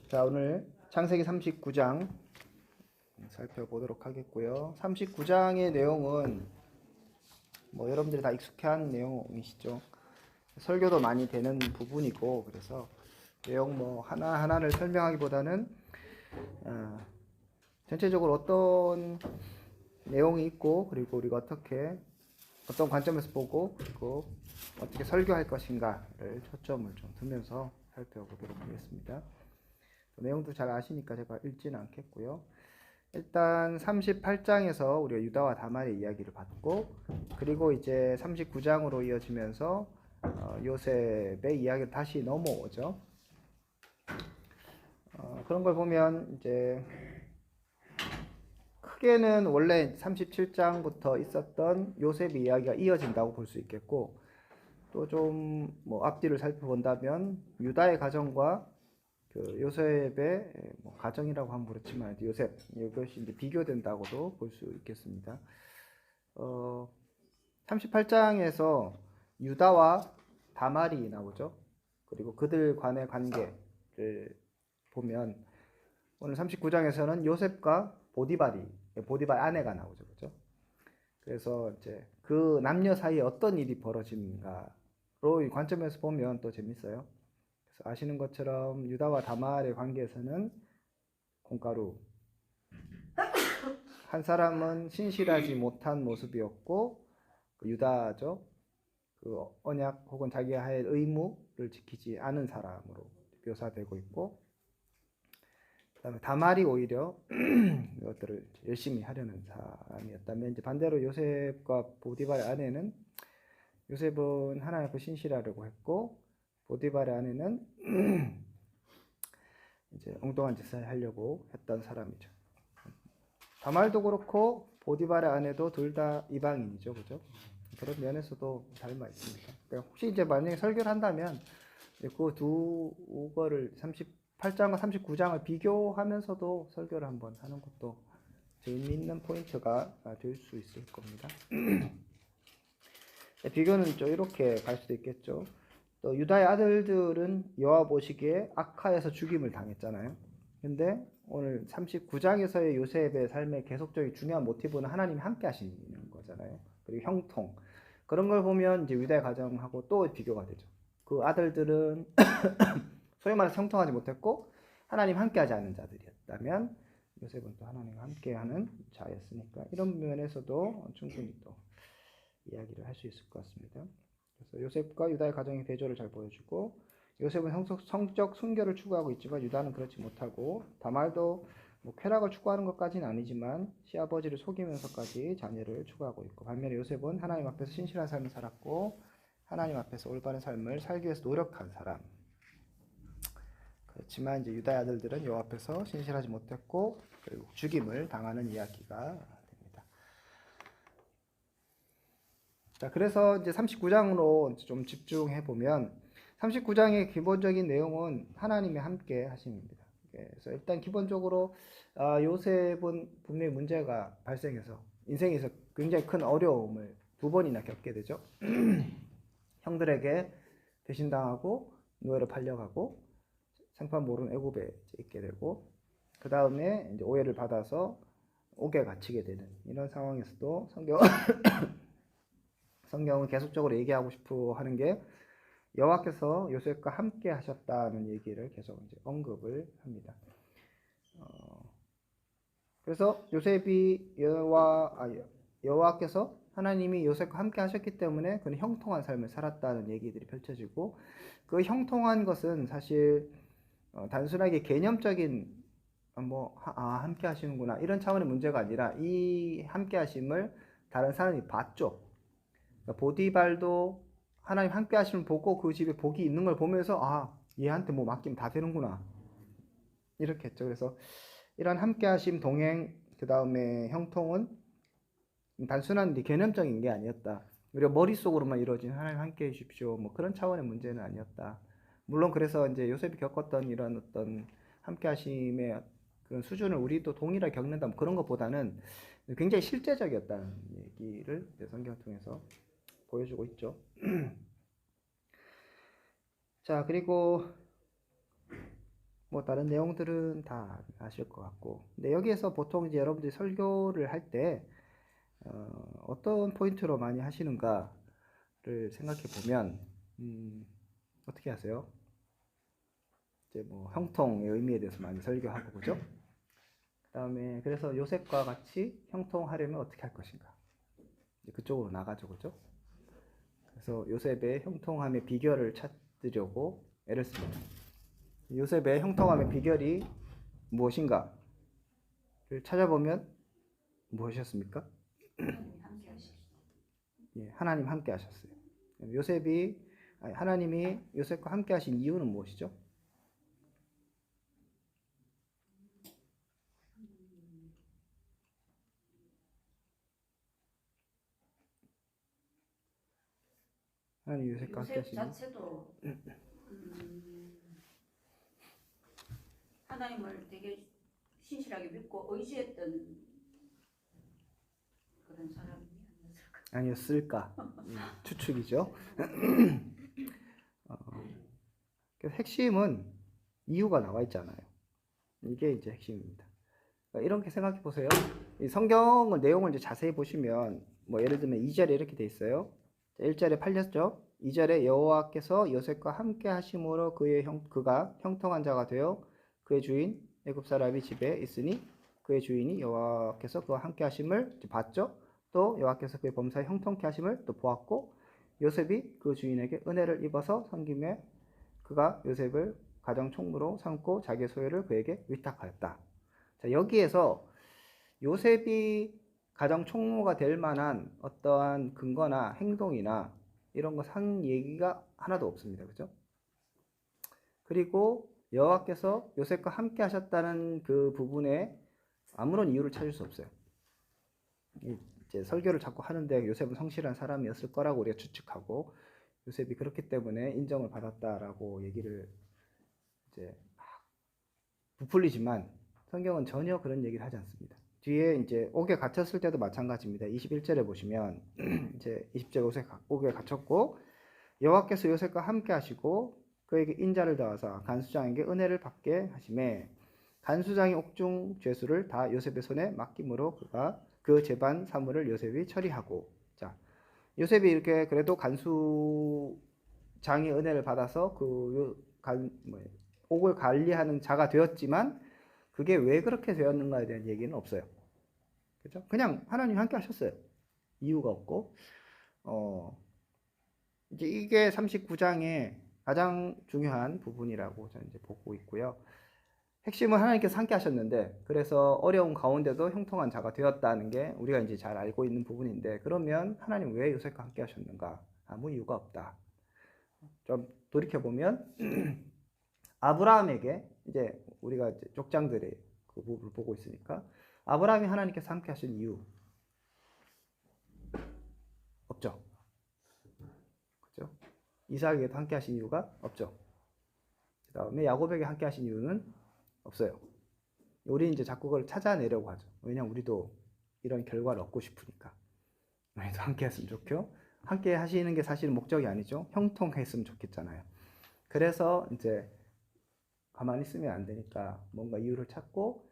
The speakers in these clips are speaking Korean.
자, 오늘 창세기 39장 살펴보도록 하겠고요. 39장의 내용은 여러분들이 다 익숙한 내용이시죠. 설교도 많이 되는 부분이고, 그래서 내용 하나하나를 설명하기보다는 전체적으로 어떤 내용이 있고, 그리고 우리가 어떤 관점에서 보고, 그리고 어떻게 설교할 것인가를 초점을 좀 두면서 살펴보도록 하겠습니다. 내용도 잘 아시니까 제가 읽지는 않겠고요. 일단 38장에서 우리가 유다와 다말의 이야기를 봤고, 그리고 이제 39장으로 이어지면서 요셉의 이야기를 다시 넘어오죠. 그런 걸 보면 이제 크게는 원래 37장부터 있었던 요셉의 이야기가 이어진다고 볼 수 있겠고, 또 좀 앞뒤를 살펴본다면 유다의 가정과 그 요셉의 가정이라고 하면 그렇지만 요셉 이것이 이제 비교된다고도 볼 수 있겠습니다. 38장에서 유다와 다말이 나오죠. 그리고 그들 간의 관계를 보면 오늘 39장에서는 요셉과 보디발 아내가 나오죠. 그렇죠? 그래서 이제 그 남녀 사이에 어떤 일이 벌어진가로 이 관점에서 보면 또 재밌어요. 그래서 아시는 것처럼 유다와 다말의 관계에서는 콩가루, 한 사람은 신실하지 못한 모습이었고, 유다죠. 그 언약 혹은 자기가 할 의무를 지키지 않은 사람으로 묘사되고 있고, 그다음에 다말이 오히려 이것들을 열심히 하려는 사람이었다면, 이제 반대로 요셉과 보디발의 아내는 요셉은 하나님 앞에 신실하려고 했고, 보디발의 아내는 이제 엉뚱한 짓을 하려고 했던 사람이죠. 다말도 그렇고 보디발의 아내도 둘 다 이방인이죠, 그죠? 그런 면에서도 닮아 있습니다. 그러니까 혹시 이제 만약에 설교를 한다면 그 두 거를 38장과 39장을 비교하면서도 설교를 한번 하는 것도 재미있는 포인트가 될 수 있을 겁니다. 비교는 좀 이렇게 갈 수도 있겠죠. 또 유다의 아들들은 여호와 보시기에 악하여서 죽임을 당했잖아요. 근데 오늘 39장에서의 요셉의 삶의 계속적인 중요한 모티브는 하나님이 함께 하시는 거잖아요. 그리고 형통. 그런 걸 보면 이제 유다의 가정하고 또 비교가 되죠. 그 아들들은 소위 말해서 형통하지 못했고 하나님 함께 하지 않는 자들이었다면 요셉은 또 하나님과 함께 하는 자였으니까 이런 면에서도 충분히 또 이야기를 할 수 있을 것 같습니다. 그래서 요셉과 유다의 가정의 대조를 잘 보여주고, 요셉은 성적 순결을 추구하고 있지만 유다는 그렇지 못하고, 다말도 쾌락을 추구하는 것까지는 아니지만 시아버지를 속이면서까지 자녀를 추구하고 있고, 반면에 요셉은 하나님 앞에서 신실한 삶을 살았고 하나님 앞에서 올바른 삶을 살기 위해서 노력한 사람. 그렇지만 이제 유다의 아들들은 여호와 앞에서 신실하지 못했고 결국 죽임을 당하는 이야기가 됩니다. 자, 그래서 이제 39장으로 좀 집중해 보면 39장의 기본적인 내용은 하나님의 함께 하심입니다. 그래서 일단 기본적으로 요셉은 분명히 문제가 발생해서 인생에서 굉장히 큰 어려움을 두 번이나 겪게 되죠. 형들에게 배신당하고 노예로 팔려가고 생판 모르는 애굽에 있게 되고, 그 다음에 이제 오해를 받아서 옥에 갇히게 되는 이런 상황에서도 성경은 계속적으로 얘기하고 싶어 하는 게 여호와께서 요셉과 함께 하셨다는 얘기를 계속 이제 언급을 합니다. 그래서 요셉이 여호와께서 하나님이 요셉과 함께 하셨기 때문에 그는 형통한 삶을 살았다는 얘기들이 펼쳐지고, 그 형통한 것은 사실 단순하게 개념적인 함께 하시는구나 이런 차원의 문제가 아니라 이 함께 하심을 다른 사람이 봤죠. 그러니까 보디발도 하나님 함께 하심을 보고 그 집에 복이 있는 걸 보면서 얘한테 맡기면 다 되는구나 이렇게 했죠. 그래서 이런 함께 하심, 동행, 그 다음에 형통은 단순한 개념적인 게 아니었다. 우리가 머릿속으로만 이루어진 하나님 함께 해 주십시오 그런 차원의 문제는 아니었다. 물론 그래서 이제 요셉이 겪었던 이런 어떤 함께 하심의 그런 수준을 우리도 동일하게 겪는다 그런 것보다는 굉장히 실제적이었다는 얘기를 성경을 통해서 보여주고 있죠. 자, 그리고 뭐 다른 내용들은 다 아실 것 같고, 근데 여기에서 보통 이제 여러분들이 설교를 할 때 어떤 포인트로 많이 하시는가를 생각해 보면 어떻게 하세요? 이제 뭐 형통의 의미에 대해서 많이 설교하고 그죠? 그다음에 그래서 요셉과 같이 형통하려면 어떻게 할 것인가? 이제 그쪽으로 나가죠, 그죠? 그래서 요셉의 형통함의 비결을 찾으려고 애를 씁니다. 요셉의 형통함의 비결이 무엇인가를 찾아보면 무엇이었습니까? 예, 하나님 함께 하셨어요. 하나님이 요셉과 함께 하신 이유는 무엇이죠? 하나님 요셉과 함께 요셉 하신 이유? 자체도 하나님을 되게 신실하게 믿고 의지했던 그런 사람이 아니었을까? 추측이죠. 핵심은 이유가 나와 있잖아요. 이게 이제 핵심입니다. 그러니까 이렇게 생각해 보세요. 이 성경을 내용을 이제 자세히 보시면 뭐 예를 들면 2절에 이렇게 돼 있어요. 1절에 팔렸죠. 2절에 여호와께서 요셉과 함께 하심으로 그가 형통한 자가 되어 그의 주인 애굽 사람이 집에 있으니 그의 주인이 여호와께서 그와 함께 하심을 봤죠. 또 여호와께서 그의 범사에 형통케 하심을 또 보았고 요셉이 그 주인에게 은혜를 입어서 섬김에 그가 요셉을 가정 총무로 삼고 자기의 소유를 그에게 위탁하였다. 자, 여기에서 요셉이 가정 총무가 될 만한 어떠한 근거나 행동이나 이런 거 상 얘기가 하나도 없습니다. 그죠? 그리고 여호와께서 요셉과 함께 하셨다는 그 부분에 아무런 이유를 찾을 수 없어요. 이제 설교를 자꾸 하는데 요셉은 성실한 사람이었을 거라고 우리가 추측하고 요셉이 그렇기 때문에 인정을 받았다라고 얘기를 이제 부풀리지만 성경은 전혀 그런 얘기를 하지 않습니다. 뒤에 이제 옥에 갇혔을 때도 마찬가지입니다. 21절에 보시면 이제 20절 옥에 갇혔고 여호와께서 요셉과 함께 하시고 그에게 인자를 더하사 간수장에게 은혜를 받게 하심에 간수장의 옥중 죄수를 다 요셉의 손에 맡김으로 그가 그 재반 사물을 요셉이 처리하고 자 요셉이 이렇게 그래도 간수장의 은혜를 받아서 옥을 관리하는 자가 되었지만 그게 왜 그렇게 되었는가에 대한 얘기는 없어요. 그죠? 그냥 하나님 함께 하셨어요. 이유가 없고 이제 이게 39장의 가장 중요한 부분이라고 저는 이제 보고 있고요. 핵심은 하나님께서 함께 하셨는데 그래서 어려운 가운데도 형통한 자가 되었다는 게 우리가 이제 잘 알고 있는 부분인데 그러면 하나님 왜 요셉과 함께 하셨는가? 아무 이유가 없다. 좀 돌이켜 보면 아브라함에게 이제 우리가 이제 족장들의 그 부분을 보고 있으니까 아브라함이 하나님께서 함께 하신 이유 없죠. 그죠? 이삭에게도 함께 하신 이유가 없죠. 그 다음에 야곱에게 함께 하신 이유는 없어요. 우리 이제 자꾸 그걸 찾아내려고 하죠. 왜냐면 우리도 이런 결과를 얻고 싶으니까. 우리도 함께 했으면 좋죠. 함께 하시는 게 사실 목적이 아니죠. 형통했으면 좋겠잖아요. 그래서 이제 가만히 있으면 안 되니까 뭔가 이유를 찾고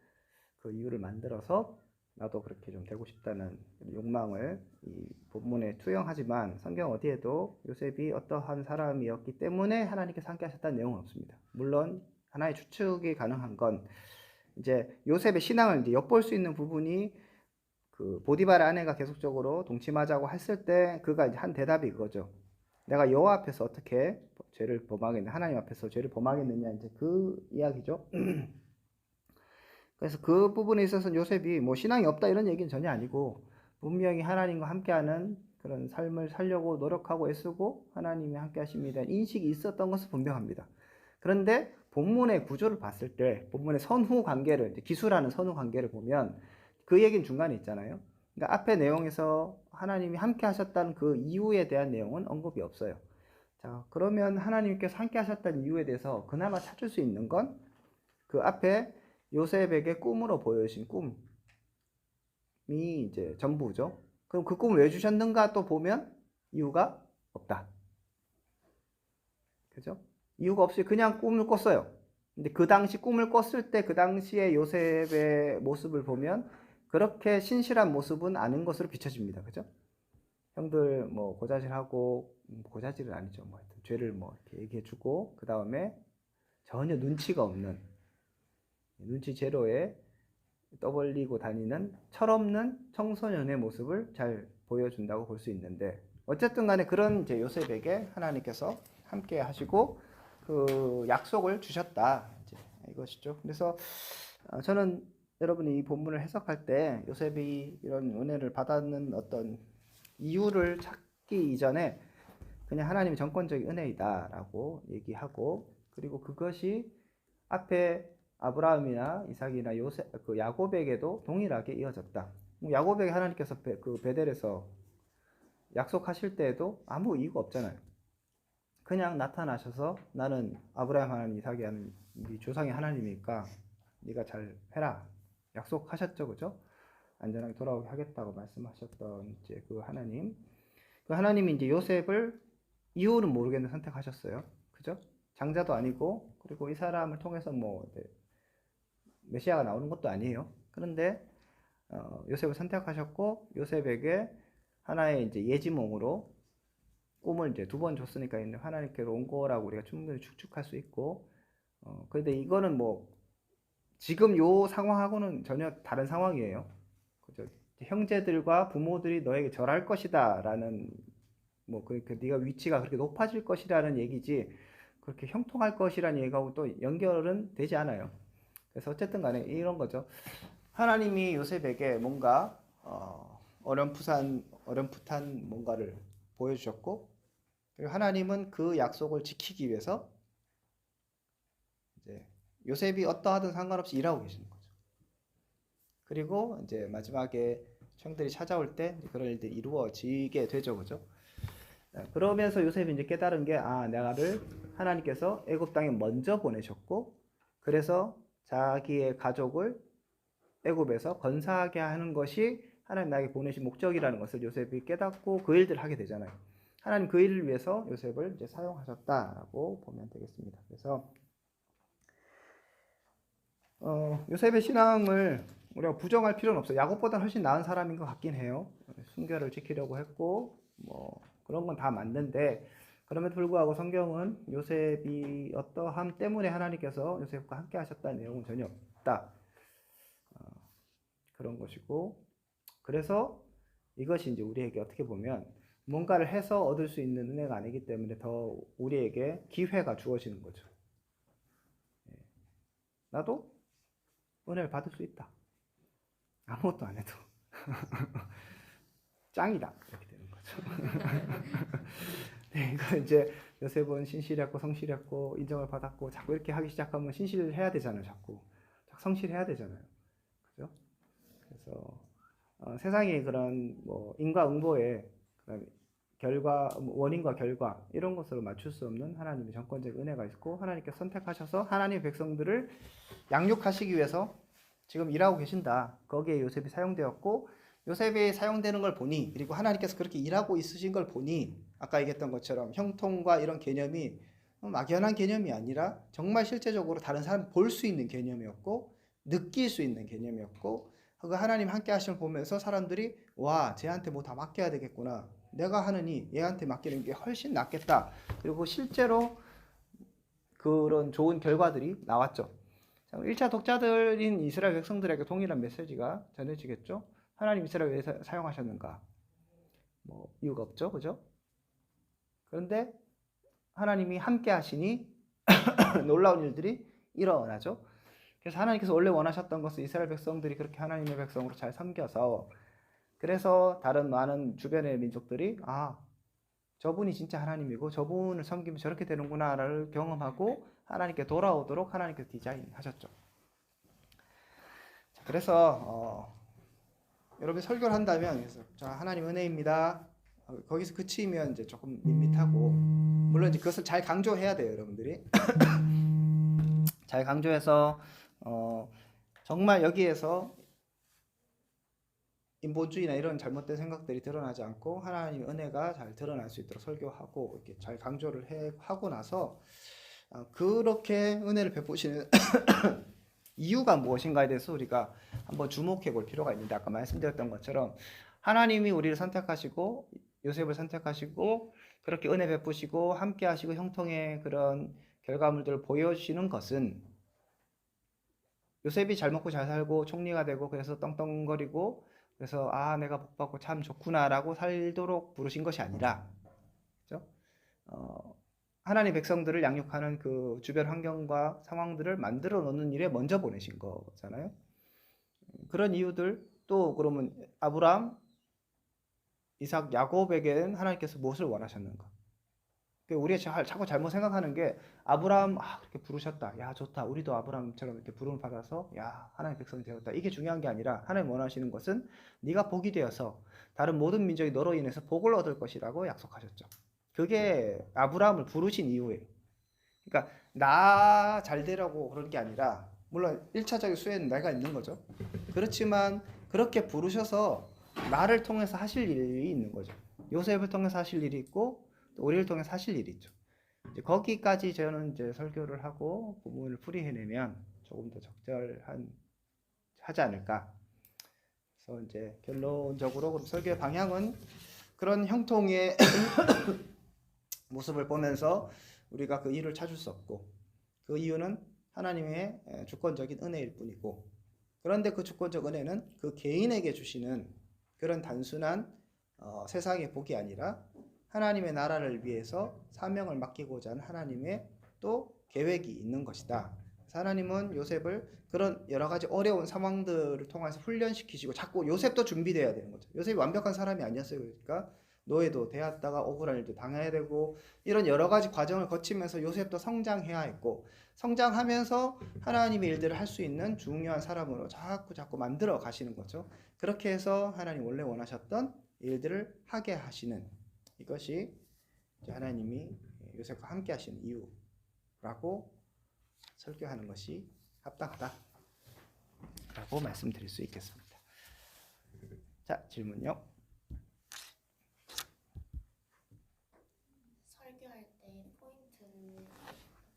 그 이유를 만들어서 나도 그렇게 좀 되고 싶다는 욕망을 이 본문에 투영하지만 성경 어디에도 요셉이 어떠한 사람이었기 때문에 하나님께서 함께 하셨다는 내용은 없습니다. 물론 하나의 추측이 가능한 건 이제 요셉의 신앙을 이제 엿볼 수 있는 부분이 그 보디발의 아내가 계속적으로 동침하자고 했을 때 그가 이제 한 대답이 그거죠. 내가 여호와 앞에서 어떻게 죄를 범하겠느냐, 하나님 앞에서 죄를 범하겠느냐 이제 그 이야기죠. 그래서 그 부분에 있어서 요셉이 뭐 신앙이 없다 이런 얘기는 전혀 아니고 분명히 하나님과 함께하는 그런 삶을 살려고 노력하고 애쓰고 하나님이 함께 하심에 대한 인식이 있었던 것은 분명합니다. 그런데 본문의 구조를 봤을 때 본문의 선후 관계를 기수라는 선후 관계를 보면 그 얘기는 중간에 있잖아요. 그러니까 앞에 내용에서 하나님이 함께 하셨다는 그 이유에 대한 내용은 언급이 없어요. 자, 그러면 하나님께서 함께 하셨다는 이유에 대해서 그나마 찾을 수 있는 건 그 앞에 요셉에게 꿈으로 보여주신 꿈이 이제 전부죠. 그럼 그 꿈을 왜 주셨는가 또 보면 이유가 없다. 그죠? 이유가 없이 그냥 꿈을 꿨어요. 근데 그 당시 꿈을 꿨을 때 그 당시에 요셉의 모습을 보면 그렇게 신실한 모습은 아닌 것으로 비춰집니다. 그죠? 형들 뭐 고자질하고 고자질은 아니죠. 뭐 하여튼 죄를 뭐 이렇게 얘기해주고 그 다음에 전혀 눈치가 없는 눈치 제로에 떠벌리고 다니는 철없는 청소년의 모습을 잘 보여준다고 볼 수 있는데 어쨌든 간에 그런 이제 요셉에게 하나님께서 함께 하시고 그 약속을 주셨다. 이제 이것이죠. 그래서 저는 여러분이 이 본문을 해석할 때 요셉이 이런 은혜를 받았는 어떤 이유를 찾기 이전에 그냥 하나님의 정권적인 은혜이다라고 얘기하고 그리고 그것이 앞에 아브라함이나 이삭이나 요셉, 그 야곱에게도 동일하게 이어졌다. 야곱에게 하나님께서 그 베델에서 약속하실 때에도 아무 이유가 없잖아요. 그냥 나타나셔서 나는 아브라함 하나님, 이삭이 하나님, 네 조상의 하나님이니까 네가 잘 해라. 약속하셨죠, 그죠? 안전하게 돌아오게 하겠다고 말씀하셨던 이제 그 하나님. 그 하나님이 이제 요셉을 이유는 모르겠는데 선택하셨어요. 그죠? 장자도 아니고 그리고 이 사람을 통해서 뭐 메시아가 나오는 것도 아니에요. 그런데 요셉을 선택하셨고 요셉에게 하나의 이제 예지몽으로 꿈을 이제 2번 줬으니까 하나님께로 온 거라고 우리가 충분히 추측할 수 있고 그런데 이거는 뭐 지금 요 상황하고는 전혀 다른 상황이에요. 그죠? 형제들과 부모들이 너에게 절할 것이다라는 뭐 네가 위치가 그렇게 높아질 것이라는 얘기지 그렇게 형통할 것이라는 얘기하고 또 연결은 되지 않아요. 그래서 어쨌든 간에 이런 거죠. 하나님이 요셉에게 뭔가 어렴풋한 뭔가를 보여주셨고 그리고 하나님은 그 약속을 지키기 위해서 이제 요셉이 어떠하든 상관없이 일하고 계시는 거죠. 그리고 이제 마지막에 형들이 찾아올 때 그런 일들이 이루어지게 되죠, 그죠? 그러면서 요셉이 이제 깨달은 게 나를 하나님께서 애굽 땅에 먼저 보내셨고 그래서 자기의 가족을 애굽에서 건사하게 하는 것이 하나님 나에게 보내신 목적이라는 것을 요셉이 깨닫고 그 일들을 하게 되잖아요. 하나님 그 일을 위해서 요셉을 이제 사용하셨다라고 보면 되겠습니다. 그래서 요셉의 신앙을 우리가 부정할 필요는 없어요. 야곱보다 훨씬 나은 사람인 것 같긴 해요. 순결을 지키려고 했고 뭐 그런 건 다 맞는데 그럼에도 불구하고 성경은 요셉이 어떠함 때문에 하나님께서 요셉과 함께 하셨다는 내용은 전혀 없다. 그런 것이고 그래서 이것이 이제 우리에게 어떻게 보면 뭔가를 해서 얻을 수 있는 은혜가 아니기 때문에 더 우리에게 기회가 주어지는 거죠. 나도 은혜를 받을 수 있다. 아무것도 안 해도 짱이다 이렇게 되는 거죠. 네, 이거 이제 요셉은 신실했고 성실했고 인정을 받았고 자꾸 이렇게 하기 시작하면 신실해야 되잖아요. 자꾸 성실해야 되잖아요. 그죠? 그래서 세상의 그런 뭐 인과응보의 결과 원인과 결과 이런 것으로 맞출 수 없는 하나님의 정권적 은혜가 있고 하나님께서 선택하셔서 하나님의 백성들을 양육하시기 위해서 지금 일하고 계신다. 거기에 요셉이 사용되었고 요셉이 사용되는 걸 보니 그리고 하나님께서 그렇게 일하고 있으신 걸 보니 아까 얘기했던 것처럼 형통과 이런 개념이 막연한 개념이 아니라 정말 실제적으로 다른 사람 볼 수 있는 개념이었고 느낄 수 있는 개념이었고 그 하나님 함께 하심을 보면서 사람들이 와 쟤한테 뭐 다 맡겨야 되겠구나 내가 하느니 얘한테 맡기는 게 훨씬 낫겠다 그리고 실제로 그런 좋은 결과들이 나왔죠. 1차 독자들인 이스라엘 백성들에게 동일한 메시지가 전해지겠죠. 하나님 이스라엘 왜 사용하셨는가? 뭐 이유가 없죠, 그죠? 그런데 하나님이 함께 하시니 놀라운 일들이 일어나죠. 그래서 하나님께서 원래 원하셨던 것은 이스라엘 백성들이 그렇게 하나님의 백성으로 잘 섬겨서 그래서 다른 많은 주변의 민족들이 저분이 진짜 하나님이고 저분을 섬기면 저렇게 되는구나를 경험하고 하나님께 돌아오도록 하나님께서 디자인하셨죠. 그래서 여러분이 설교를 한다면 그래서 자 하나님 은혜입니다. 거기서 그치면 이제 조금 밋밋하고 물론 이제 그것을 잘 강조해야 돼요, 여러분들이. 잘 강조해서 정말 여기에서 인본주의나 이런 잘못된 생각들이 드러나지 않고 하나님의 은혜가 잘 드러날 수 있도록 설교하고 이렇게 잘 강조를 하고 나서 그렇게 은혜를 베푸시는 이유가 무엇인가에 대해서 우리가 한번 주목해 볼 필요가 있는데, 아까 말씀드렸던 것처럼 하나님이 우리를 선택하시고 요셉을 선택하시고 그렇게 은혜 베푸시고 함께 하시고 형통의 그런 결과물들을 보여주시는 것은 요셉이 잘 먹고 잘 살고 총리가 되고 그래서 떵떵거리고 그래서 내가 복받고 참 좋구나라고 살도록 부르신 것이 아니라, 그죠? 하나님 백성들을 양육하는 그 주변 환경과 상황들을 만들어 놓는 일에 먼저 보내신 거잖아요. 그런 이유들, 또 그러면 아브라함, 이삭, 야곱에게는 하나님께서 무엇을 원하셨는가? 우리가 자꾸 잘못 생각하는 게, 아브라함 그렇게 부르셨다, 야 좋다, 우리도 아브라함처럼 이렇게 부름을 받아서 야 하나님 백성이 되었다, 이게 중요한 게 아니라 하나님 원하시는 것은 네가 복이 되어서 다른 모든 민족이 너로 인해서 복을 얻을 것이라고 약속하셨죠. 그게 아브라함을 부르신 이유예요. 그러니까 나 잘 되라고 그런 게 아니라, 물론 1차적인 수혜는 내가 있는 거죠. 그렇지만 그렇게 부르셔서 나를 통해서 하실 일이 있는 거죠. 요셉을 통해서 하실 일이 있고 또 우리를 통해서 하실 일이 있죠. 이제 거기까지 저는 이제 설교를 하고 부분을 풀이해내면 조금 더 하지 않을까. 그래서 이제 결론적으로 그럼 설교의 방향은 그런 형통의 모습을 보면서 우리가 그 이유를 찾을 수 없고, 그 이유는 하나님의 주권적인 은혜일 뿐이고, 그런데 그 주권적 은혜는 그 개인에게 주시는 그런 단순한 세상의 복이 아니라 하나님의 나라를 위해서 사명을 맡기고자 하는 하나님의 또 계획이 있는 것이다. 그래서 하나님은 요셉을 그런 여러 가지 어려운 상황들을 통해서 훈련시키시고, 자꾸 요셉도 준비되어야 되는 거죠. 요셉이 완벽한 사람이 아니었어요. 그러니까 노예도 되었다가 억울한 일도 당해야 되고, 이런 여러 가지 과정을 거치면서 요셉도 성장해야 했고, 성장하면서 하나님의 일들을 할 수 있는 중요한 사람으로 자꾸 만들어 가시는 거죠. 그렇게 해서 하나님 원래 원하셨던 일들을 하게 하시는, 이것이 하나님이 요셉과 함께 하시는 이유라고 설교하는 것이 합당하다라고 말씀드릴 수 있겠습니다. 자, 질문요. 설교할 때 포인트는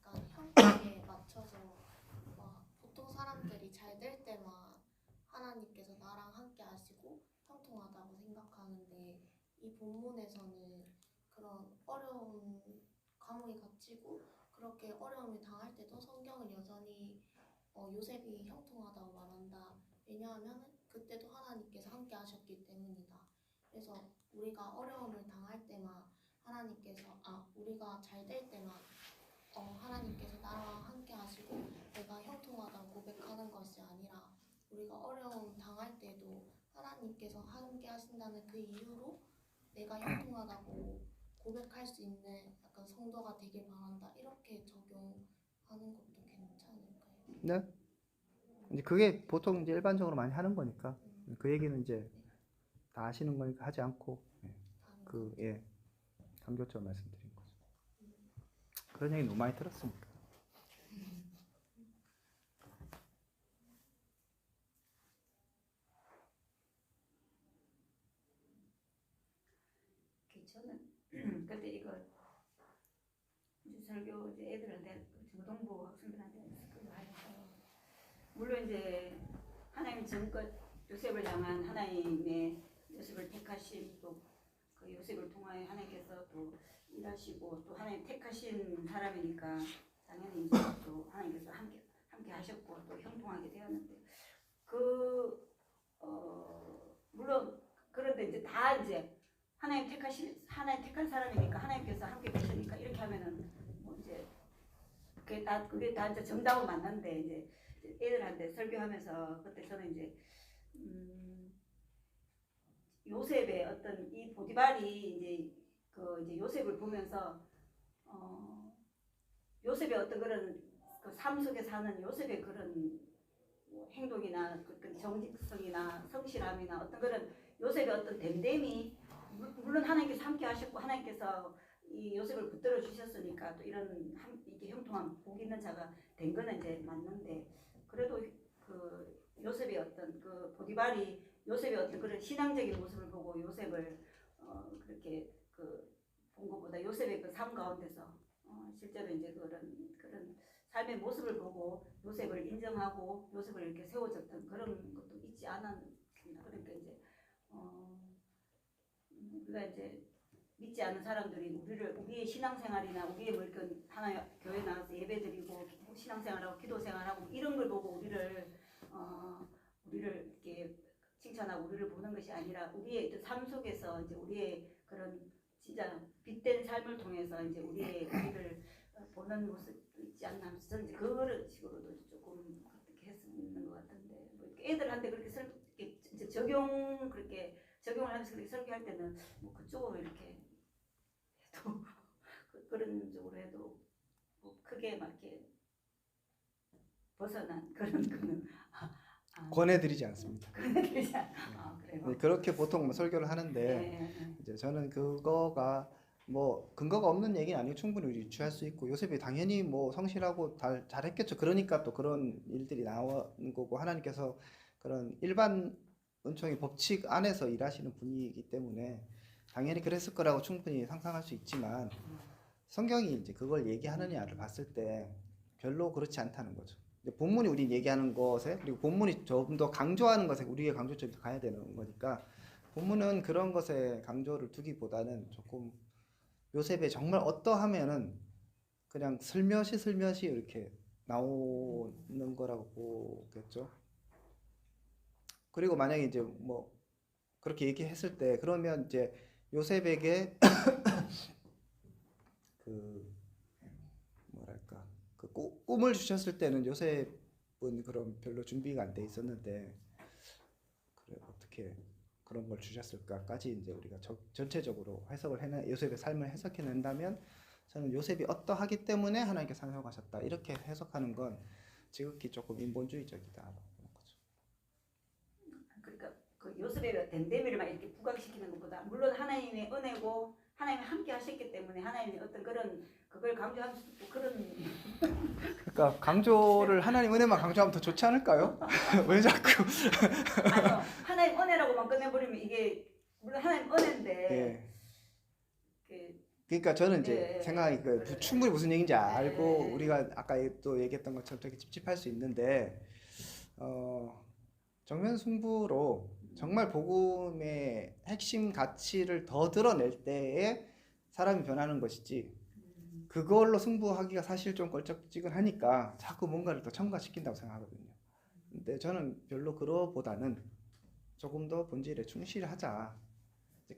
약간 형태에 맞춰서 보통 사람들이 잘 될 때만 하나님께서 나랑 함께 하시고 형통하다고 생각하는데, 이 본문에서는 그런 어려운 과목이 닥치고 그렇게 어려움을 당할 때도 성경은 여전히 요셉이 형통하다고 말한다. 왜냐하면 그때도 하나님께서 함께 하셨기 때문이다. 그래서 우리가 어려움을 당할 때만 하나님께서 우리가 잘 될 때만 하나님께서 나랑 함께 하시고 내가 형통하다고 고백하는 것이 아니라, 우리가 어려움 당할 때도 하나님께서 함께 하신다는 그 이유로 내가 형통하다고 고백할 수 있는 약간 성도가 되길 바란다, 이렇게 적용하는 것도 괜찮을까요? 네. 이제 그게 보통 이제 일반적으로 많이 하는 거니까 그 얘기는 이제 다 아시는 거니까 하지 않고, 강조점 말씀드린 거죠. 그런 얘기 너무 많이 들었으니까. 저는 근데 이거 이제 설교 이제 애들한테 중등부 학생들한테 그거 하면서, 물론 이제 하나님 전껏 요셉을 향한 하나님의 요셉을 택하심, 또 그 요셉을 통하여 하나님께서 또 일하시고 또 하나님 택하신 사람이니까 당연히 이제 또 하나님께서 함께 하셨고 또 형통하게 되었는데, 물론 그런데 이제 다 이제 하나님 택한 사람이니까 하나님께서 함께 계시니까 이렇게 하면은 뭐 이제 그게 다 이제 정답은 맞는데, 이제 애들한테 설교하면서 그때 저는 이제 요셉의 어떤 이 보디발이 이제 이제 요셉을 보면서 요셉의 어떤 그런 그 삶 속에 사는 요셉의 그런 행동이나 그 정직성이나 성실함이나 어떤 그런 요셉의 어떤 됨됨이, 물론 하나님께서 함께 하셨고 하나님께서 이 요셉을 붙들어 주셨으니까 또 이게 형통한 복 있는 자가 된 거는 이제 맞는데, 그래도 그 요셉의 어떤 그 보디발이 요셉의 어떤 그런 신앙적인 모습을 보고 요셉을 그렇게 본 것보다 요셉의 그 삶 가운데서 실제로 이제 그런 삶의 모습을 보고 요셉을 인정하고 요셉을 이렇게 세워줬던 그런 것도 있지 않았습니다. 그러니까 이제 우리가 이제 믿지 않는 사람들이 우리의 신앙생활이나 우리의 뭐 이렇게 하나님 교회 나와서 예배드리고 신앙생활하고 기도생활하고 이런 걸 보고 우리를 이렇게 칭찬하고 우리를 보는 것이 아니라 우리의 삶 속에서 이제 우리의 그런 진짜 빛된 삶을 통해서 이제 우리를 보는 모습도 있지 않나 하면서 저는 이제 그런 식으로도 조금 어떻게 했었는 것 같은데 뭐 이렇게 애들한테 그렇게 이제 적용을 하면서 그렇게 설교할 때는 뭐 그쪽으로 이렇게 해도 그런 쪽으로 해도 뭐 크게 막 이렇게 벗어난 그런 거는 권해드리지 않습니다. 그래요. 네, 그렇게 보통 뭐 설교를 하는데 네. 이제 저는 그거가 뭐 근거가 없는 얘기는 아니고 충분히 유추할 수 있고 요셉이 당연히 뭐 성실하고 잘했겠죠. 그러니까 또 그런 일들이 나오는 거고 하나님께서 그런 일반 은총의 법칙 안에서 일하시는 분이기 때문에 당연히 그랬을 거라고 충분히 상상할 수 있지만 성경이 이제 그걸 얘기하느냐를 봤을 때 별로 그렇지 않다는 거죠. 이제 본문이 우리 얘기하는 것에 그리고 본문이 좀 더 강조하는 것에 우리의 강조점이 더 가야 되는 거니까 본문은 그런 것에 강조를 두기보다는 조금 요셉이 정말 어떠하면은 그냥 슬며시 이렇게 나오는 거라고 보겠죠. 그리고 만약에 이제 뭐 그렇게 얘기했을 때 그러면 이제 요셉에게 그 뭐랄까 그 꿈을 주셨을 때는 요셉은 그럼 별로 준비가 안 돼 있었는데 그래 어떻게 그런 걸 주셨을까까지 이제 우리가 전체적으로 요셉의 삶을 해석해낸다면 저는 요셉이 어떠하기 때문에 하나님께 사용하셨다 이렇게 해석하는 건 지극히 조금 인본주의적이다. 그러니까 그 요셉의 댐데미를 막 이렇게 부각시키는 것보다 물론 하나님의 은혜고 하나님이 함께 하셨기 때문에 하나님의 어떤 그걸 강조하면서 또 그런 그러니까 강조를 하나님 은혜만 강조하면 더 좋지 않을까요? 왜 자꾸 아니요 하나님 은혜라고만 끝내버리면 이게 물론 하나님 은혜인데 그러니까 저는 이제 예, 생각이 그래. 충분히 무슨 얘기인지 알고 예. 우리가 아까 또 얘기했던 것처럼 되게 찝찝할 수 있는데 정면 승부로 정말 복음의 핵심 가치를 더 드러낼 때에 사람이 변하는 것이지 그걸로 승부하기가 사실 좀 걸쩍지근하니까 자꾸 뭔가를 더 첨가시킨다고 생각하거든요. 근데 저는 별로 그거보다는 조금 더 본질에 충실하자.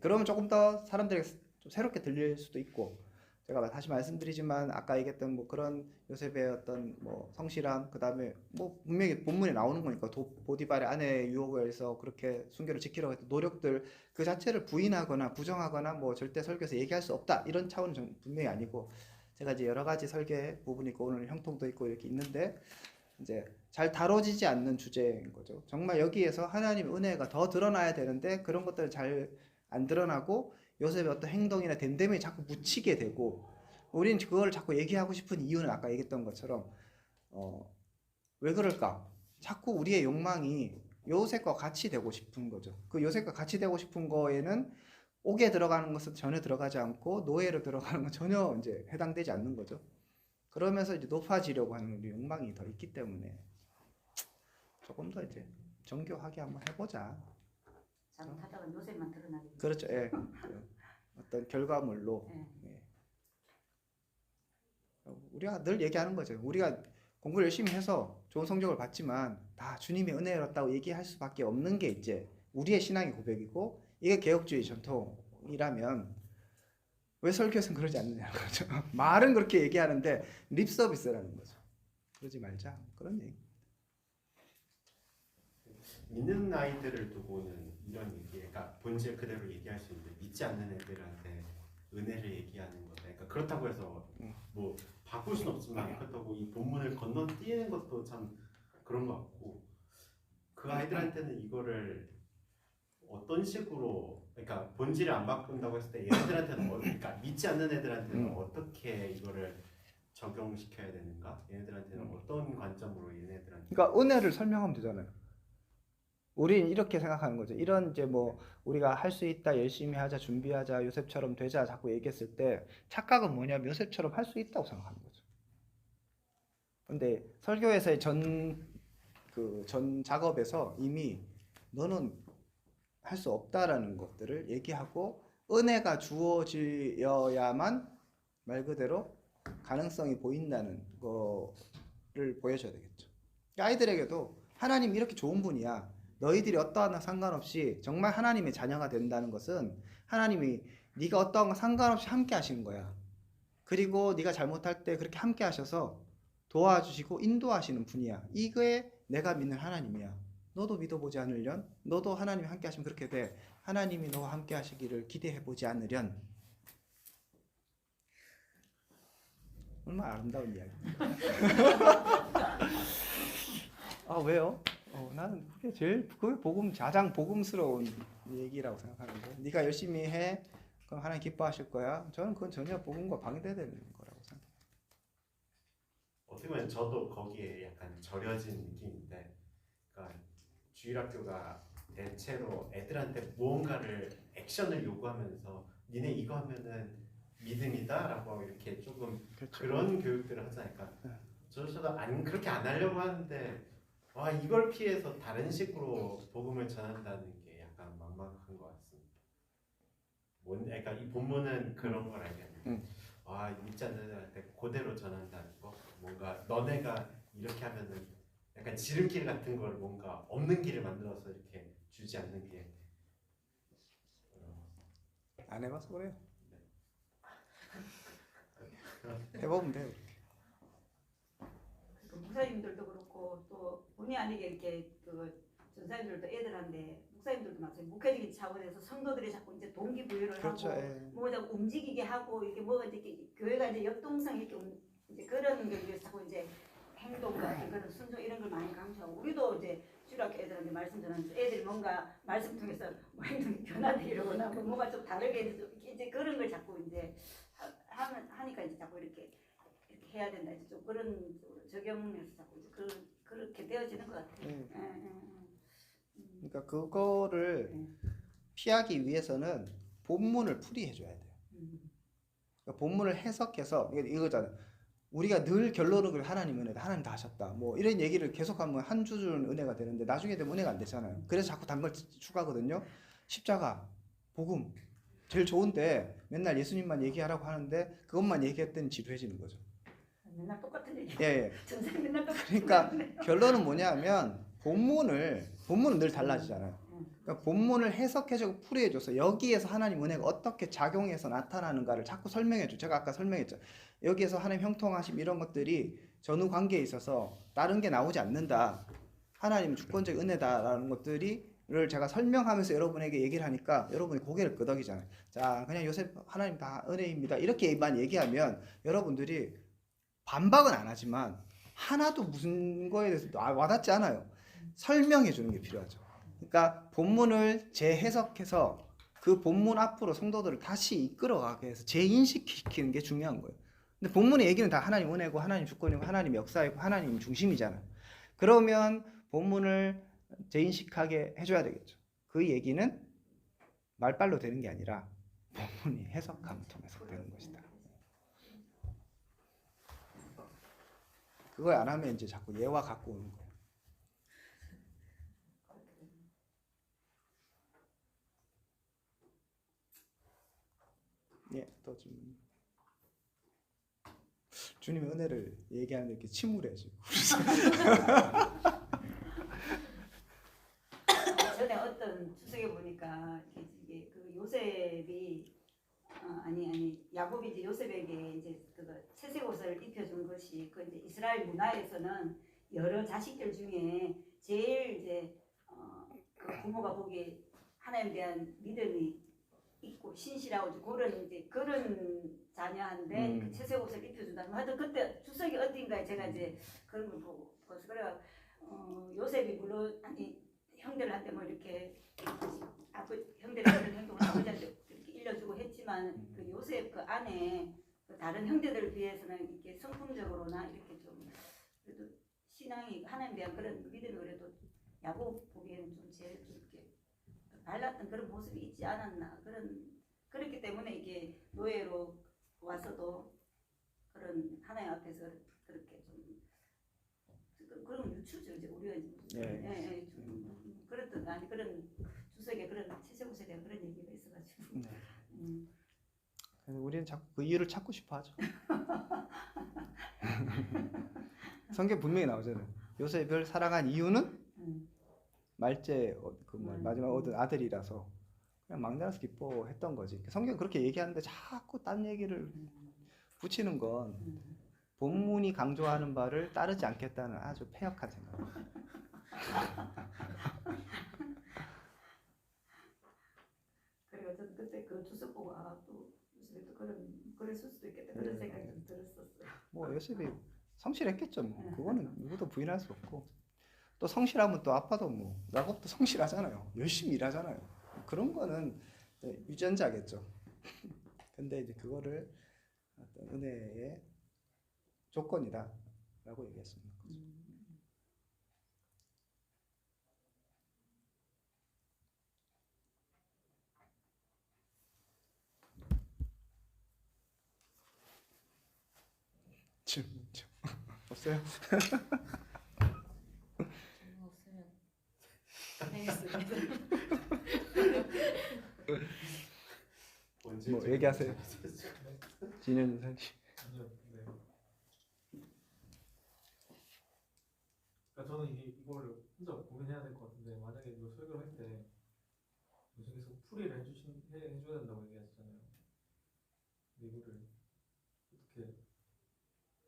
그러면 조금 더 사람들에게 좀 새롭게 들릴 수도 있고 제가 다시 말씀드리지만 아까 얘기했던 뭐 그런 요셉의 어떤 뭐 성실함 그다음에 뭐 분명히 본문에 나오는 거니까 보디발의 아내의 유혹에서 그렇게 순결을 지키려고 했던 노력들 그 자체를 부인하거나 부정하거나 뭐 절대 설교에서 얘기할 수 없다 이런 차원은 분명히 아니고 제가 이제 여러 가지 설계 부분이 있고 오늘 형통도 있고 이렇게 있는데 이제 잘 다뤄지지 않는 주제인 거죠. 정말 여기에서 하나님의 은혜가 더 드러나야 되는데 그런 것들은 잘 안 드러나고 요셉의 어떤 행동이나 됨됨이 자꾸 묻히게 되고 우리는 그걸 자꾸 얘기하고 싶은 이유는 아까 얘기했던 것처럼 왜 그럴까? 자꾸 우리의 욕망이 요셉과 같이 되고 싶은 거죠. 그 요셉과 같이 되고 싶은 거에는 옥에 들어가는 것은 전혀 들어가지 않고 노예로 들어가는 건 전혀 이제 해당되지 않는 거죠. 그러면서 이제 높아지려고 하는 우리 욕망이 더 있기 때문에 조금 더 이제 정교하게 한번 해보자. 잘못하다가 요셉만 드러나게. 그렇죠. 예. 어떤 결과물로. 예. 예. 우리가 늘 얘기하는 거죠. 우리가 공부를 열심히 해서 좋은 성적을 받지만 다 주님의 은혜였다고 얘기할 수밖에 없는 게 이제 우리의 신앙의 고백이고 이게 개혁주의 전통이라면 왜 설교에서는 그러지 않느냐는 거죠. 말은 그렇게 얘기하는데 립 서비스라는 거죠. 그러지 말자. 그런 얘기. 믿는 아이들을 두고는 이런 얘기, 그러니까 본질 그대로 얘기할 수 있는데 믿지 않는 애들한테 은혜를 얘기하는 거다. 그러니까 그렇다고 해서 뭐 바꿀 수는 없지만 그렇다고 이 본문을 건너뛰는 것도 참 그런 것 같고 그 아이들한테는 이거를 어떤 식으로 그러니까 본질을 안 바꾼다고 했을 때 얘네들한테는 그러니까 믿지 않는 애들한테는 어떻게 이거를 적용시켜야 되는가? 얘네들한테는 어떤 관점으로 얘네들한테 그러니까 은혜를 설명하면 되잖아요. 우리는 이렇게 생각하는 거죠. 이런 이제 뭐 우리가 할 수 있다, 열심히 하자, 준비하자, 요셉처럼 되자 자꾸 얘기했을 때 착각은 뭐냐면 요셉처럼 할 수 있다고 생각하는 거죠. 근데 설교에서의 전 작업에서 이미 너는 할 수 없다라는 것들을 얘기하고 은혜가 주어져야만 말 그대로 가능성이 보인다는 거를 보여줘야 되겠죠. 아이들에게도 하나님 이렇게 좋은 분이야. 너희들이 어떠한 상관없이 정말 하나님의 자녀가 된다는 것은 하나님이 네가 어떠한 거 상관없이 함께 하시는 거야. 그리고 네가 잘못할 때 그렇게 함께 하셔서 도와주시고 인도하시는 분이야. 이게 내가 믿는 하나님이야. 너도 믿어보지 않으련? 너도 하나님이 함께 하시면 그렇게 돼. 하나님이 너와 함께 하시기를 기대해보지 않으련? 얼마나 아름다운 이야기입니다. 아 왜요? 나는 그게 가장 복음스러운 얘기라고 생각하는데 네가 열심히 해 그럼 하나님 기뻐하실 거야. 저는 그건 전혀 복음과 방대되는 거라고 생각해요. 어떻게 보면 저도 거기에 약간 절여진 느낌인데, 그러니까 주일학교가 대체로 애들한테 무언가를 액션을 요구하면서 니네 이거 하면은 믿음이다라고 이렇게 조금 그렇죠. 그런 교육들을 하잖아요. 그러니까 저도 그렇게 안 하려고 하는데 와 이걸 피해서 다른 식으로 복음을 전한다는 게 약간 막막한 것 같습니다. 그러니까 이 본문은 그런 걸 알겠는데 와 믿지 않는 애들한테 그대로 전한다는 거, 뭔가 너네가 이렇게 하면은 약간 지름길 같은 걸 뭔가 없는 길을 만들어서 이렇게 주지 않는 게 안 해봐서 그래요. 해보면 돼요. 그 목사님들도 그렇고 또 본의 아니게 이렇게 그 전사님들도 애들한테 목사님들도 마찬가지 목회적인 차원에서 성도들이 자꾸 이제 동기부여를 그렇죠. 하고 예. 뭐 자꾸 움직이게 하고 이게 뭐가 이제 교회가 이제 역동성 이렇게 이제 그런 걸 위해서 자꾸 이제 행동 같은 그런 순종 이런 걸 많이 강조하고 우리도 이제 주일학교 애들한테 말씀 전하면서 애들이 뭔가 말씀 통해서 뭐 행동이 변화되려거나 뭐가 좀 다르게 이제 그런 걸 자꾸 이제 하니까 이제 자꾸 이렇게 해야 된다 이제 좀 그런 적용해서 자꾸 이제 그렇게 되어지는 것 같아요. 그러니까 그거를 피하기 위해서는 본문을 풀이해줘야 돼요. 그러니까 본문을 해석해서 이거잖아요. 우리가 늘 결론은 그래 하나님 은혜다, 하나님 다 하셨다, 뭐 이런 얘기를 계속하면 한 주는 은혜가 되는데 나중에 되면 은혜가 안 되잖아요. 그래서 자꾸 단 걸 추가하거든요. 십자가, 복음 제일 좋은데 맨날 예수님만 얘기하라고 하는데 그것만 얘기했더니 지루해지는 거죠. 맨날 똑같은 얘기. 예. 전생 맨날 똑같은 그러니까 결론은 뭐냐면 본문은 늘 달라지잖아요. 그러니까 본문을 해석해주고 풀이해줘서 여기에서 하나님 은혜가 어떻게 작용해서 나타나는가를 자꾸 설명해줘. 제가 아까 설명했죠. 여기에서 하나님 형통하심 이런 것들이 전후 관계에 있어서 다른 게 나오지 않는다. 하나님 주권적 은혜다라는 것들을 제가 설명하면서 여러분에게 얘기를 하니까 여러분이 고개를 끄덕이잖아요. 자, 그냥 요셉 하나님 다 은혜입니다. 이렇게만 얘기하면 여러분들이 반박은 안 하지만 하나도 무슨 거에 대해서 와닿지 않아요. 설명해 주는 게 필요하죠. 그러니까 본문을 재해석해서 그 본문 앞으로 성도들을 다시 이끌어가게 해서 재인식시키는 게 중요한 거예요. 근데 본문의 얘기는 다 하나님 은혜고 하나님 주권이고 하나님 역사이고 하나님 중심이잖아요. 그러면 본문을 재인식하게 해줘야 되겠죠. 그 얘기는 말빨로 되는 게 아니라 본문이 해석함을 통해서 되는 것이다. 그걸 안 하면 이제 자꾸 예화 갖고 오는 거예요. 예, 또 좀 주님의 은혜를 얘기하는데 이렇게 침울해지고. 전에 어떤 주석에 보니까 이게 그 요셉이 아니 야곱이 이제 요셉에게 이제 그거 채색 옷을 입혀준 것이 그 이제 이스라엘 문화에서는 여러 자식들 중에 제일 이제 그 부모가 보기에 하나님에 대한 믿음이 있고 신실하고 그런 이제 그런 자녀한테 그 채색 옷을 입혀준다. 하여튼 그때 주석이 어딘가에 제가 이제 그런 걸 보고 그래가 요셉이 물론 아니 형들한테 뭐 이렇게 형들의 그런 행동을 아버지한테 이렇게 일러주고 했지만 그 요셉 그 안에 그 다른 형제들을 비해서는 이렇게 성품적으로나 이렇게 좀 그래도 신앙이 하나님에 대한 그런 믿음이 그래도 야곱 보기에는 좀 제일 좀 이렇게 달랐던 그런 모습이 있지 않았나 그렇기 때문에 이게 노예로 와서도 그런 하나님 앞에서 그렇게 좀 그런 유추죠 이제 우리가 좀 그랬던 아니 그런 주석에 그런 채색옷에 대한 그런 얘기가 있어가지고 그래서 우리는 자꾸 그 이유를 찾고 싶어 하죠. 성경 분명히 나오잖아요. 요셉을 사랑한 이유는 말제 마지막 얻은 아들이라서 그냥 막내라서 기뻐했던 거지. 성경 그렇게 얘기하는데 자꾸 딴 얘기를 붙이는 건 본문이 강조하는 바를 따르지 않겠다는 아주 폐역한 생각입니다. 그래서 저는 그때 그 주석 보고 또 요셉이 또 그랬을 수도 있겠다 그런 생각이 좀 들었었어요. 뭐 요셉이 성실했겠죠. 뭐 그거는 누구도 부인할 수 없고 또 성실하면 또 아빠도 뭐 야곱도 성실하잖아요. 열심히 일하잖아요. 그런 거는 유전자겠죠. 근데 이제 그거를 어떤 은혜의 조건이다라고 얘기했습니다. 질문 없어요? 질문 없으면 알겠습니다. 뭐 얘기하세요. 진현 선생. 아니요, 네. 그러니까 저는 이걸 혼자 고민해야 될 것 같은데 만약에 이거 설교를 할 때 계속 풀이를 해줘야 된다고 얘기하셨잖아요. 근데 이거를 어떻게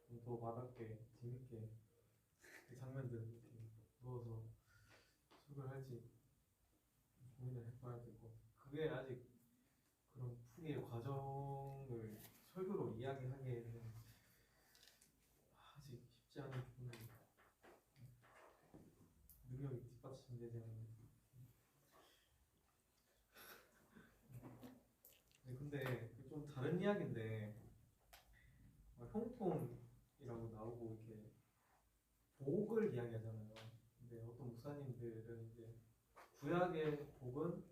좀 더 와닿게 재밌게 그 장면들을 이렇게 넣어서 설교를 할지 고민을 해봐야 될 것 같아요. 그게 아직 그런 풀이의 과정을 설교로 이야기하기에는 아직 쉽지 않은 부분이 능력이 뒷받침되지 않는. 네, 근데 좀 다른 이야기인데 형통이라고 나오고 이렇게 복을 이야기하잖아요. 근데 어떤 목사님들은 이제 구약의 복은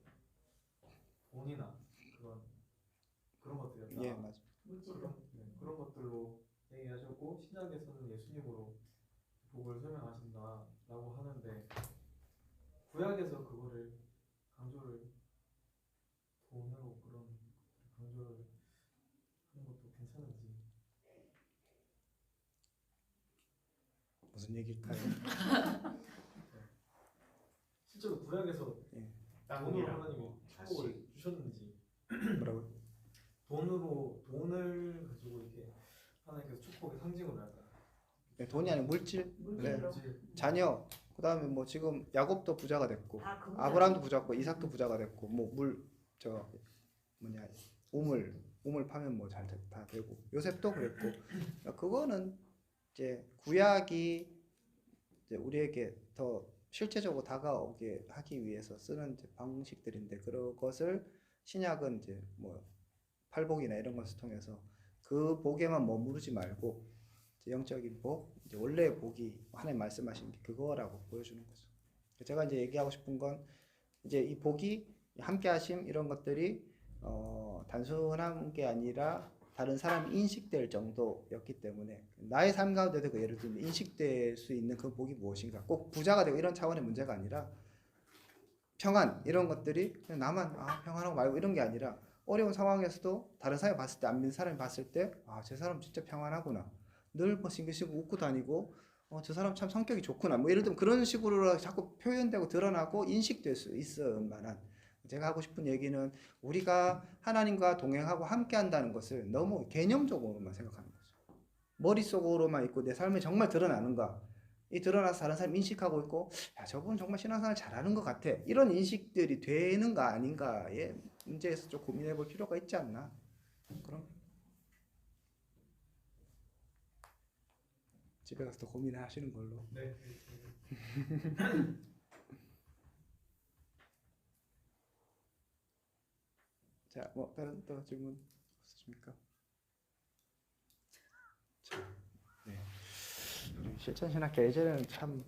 돈이나 그런 것들이었다. 예, 맞아. 그런 것들로 얘기하셨고 신약에서는 예수님으로 복을 설명하신다라고 하는데 구약에서 그거를 강조를 돈으로 그런 강조를 하는 것도 괜찮은지. 무슨 얘기일까요? 실제로 구약에서 예. 돈으로 하나님이 축복을 주셨는지 뭐라고요? 돈을 가지고 이렇게 하나님께서 축복의 상징으로 할까요? 네, 돈이 아니고 물질. 네. 물질. 자녀. 그다음에 뭐 지금 야곱도 부자가 됐고 아브라함도 부자고 이삭도 부자가 됐고 뭐 우물 파면 뭐 잘 다 되고 요셉도 그랬고 그거는 이제 구약이 이제 우리에게 더 실제적으로 다가오게 하기 위해서 쓰는 이제 방식들인데 그것을 신약은 이제 뭐 팔복이나 이런 것을 통해서 그 복에만 머무르지 말고 이제 영적인 복, 이제 원래의 복이 하나님 말씀하신 게 그거라고 보여주는 거죠. 제가 이제 얘기하고 싶은 건 이제 이 복이 함께하심 이런 것들이 단순한 게 아니라 다른 사람이 인식될 정도였기 때문에 나의 삶 가운데도 그 예를 들면 인식될 수 있는 그 복이 무엇인가 꼭 부자가 되고 이런 차원의 문제가 아니라 평안 이런 것들이 그냥 나만 평안하고 말고 이런 게 아니라 어려운 상황에서도 다른 사람이 봤을 때 안 믿는 사람이 봤을 때 저 사람 진짜 평안하구나 늘 뭐 싱글싱글 웃고 다니고 저 사람 참 성격이 좋구나 뭐 예를 들면 그런 식으로 자꾸 표현되고 드러나고 인식될 수 있을 만한 제가 하고 싶은 얘기는 우리가 하나님과 동행하고 함께 한다는 것을 너무 개념적으로만 생각하는 거죠. 머릿속으로만 있고 내 삶에 정말 드러나는가 이 드러나서 다른 사람이 인식하고 있고 야 저분 정말 신앙생활 잘하는 것 같아 이런 인식들이 되는가 아닌가의 문제에서 좀 고민해 볼 필요가 있지 않나 그럼 집에 가서 더 고민하시는 걸로. 네. 자, 뭐 다른 또 질문 없으십니까? 자, 네. 실천신학교 예전에는 참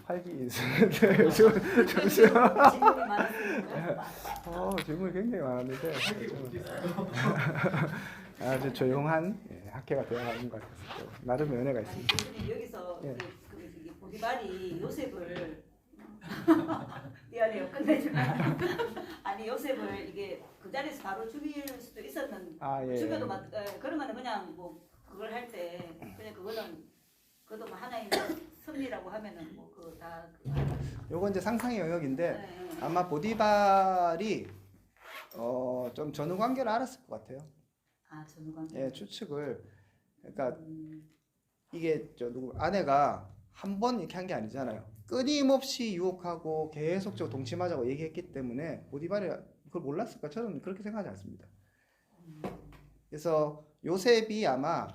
활기 있었는데 요즘 잠시만. 질문이 많았어요. 질문이 굉장히 많았는데 할게 어디 있어요? 아주 조용한 학회가 되어가는 것 같아서 나름 연애가 아니, 있습니다. 교수님 여기서 예. 그 보디발이 요셉을 미안해요 끝내지만 아니 요셉을 이게 그 자리에서 바로 죽일 수도 있었는 예. 죽여도 그러면은 그냥 뭐 그걸 할 때 그냥 그거는 그것도 뭐 하나의 섭리라고 하면은 뭐 그거 다 요건 이제 상상의 영역인데 네. 아마 보디발이 좀 전후 관계를 알았을 것 같아요. 아 전후관계. 예, 추측을. 그러니까 이게 누구 아내가 한 번 이렇게 한 게 아니잖아요. 끊임없이 유혹하고 계속적으로 동침하자고 얘기했기 때문에 보디발이 그걸 몰랐을까? 저는 그렇게 생각하지 않습니다. 그래서 요셉이 아마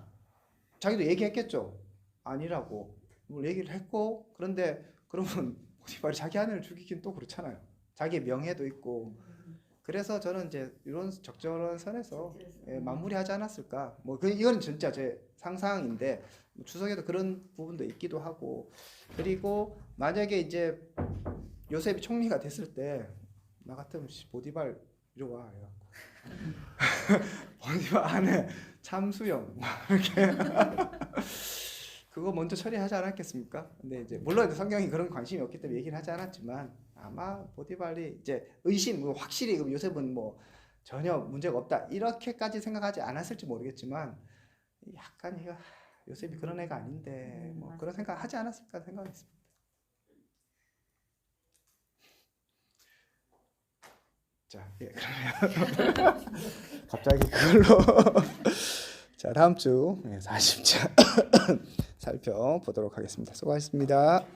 자기도 얘기했겠죠. 아니라고 뭘 얘기를 했고 그런데 그러면 보디발이 자기 아내를 죽이긴 또 그렇잖아요. 자기의 명예도 있고 그래서 저는 이제 이런 적절한 선에서 마무리하지 않았을까. 뭐 이건 진짜 제 상상인데 추석에도 그런 부분도 있기도 하고 그리고 만약에 이제 요셉이 총리가 됐을 때 나 같으면 보디발 이리 와 해갖고 보디발 안에 참수형 이렇게 그거 먼저 처리하지 않았겠습니까? 근데 이제 물론 성경이 그런 관심이 없기 때문에 얘기를 하지 않았지만 아마 보디발이 이제 확실히 요셉은 뭐 전혀 문제가 없다 이렇게까지 생각하지 않았을지 모르겠지만 약간 이거 요셉이 그런 애가 아닌데 뭐 그런 생각 하지 않았을까 생각했습니다. 자, 그러면 갑자기 그걸로 자 다음 주 40장 살펴보도록 하겠습니다. 수고하셨습니다.